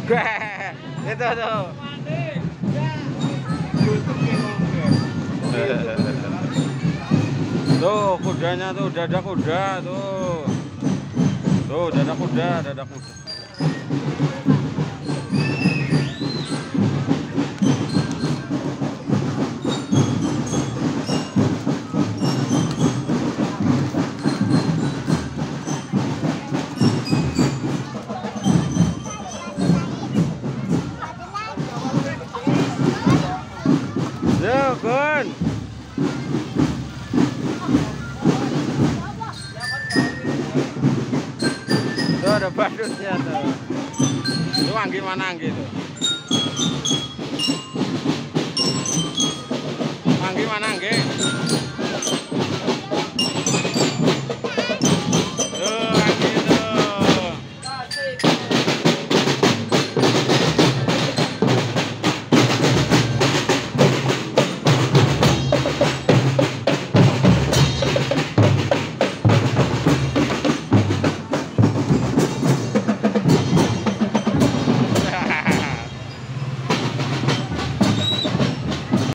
Itu tuh. Tuh kudanya tuh, dada kuda tuh. Tuh dada kuda, dada kuda. Yo, Gun. Tuh ada badutnya tuh. Itu anggi mana anggi tuh? Anggi mana anggi?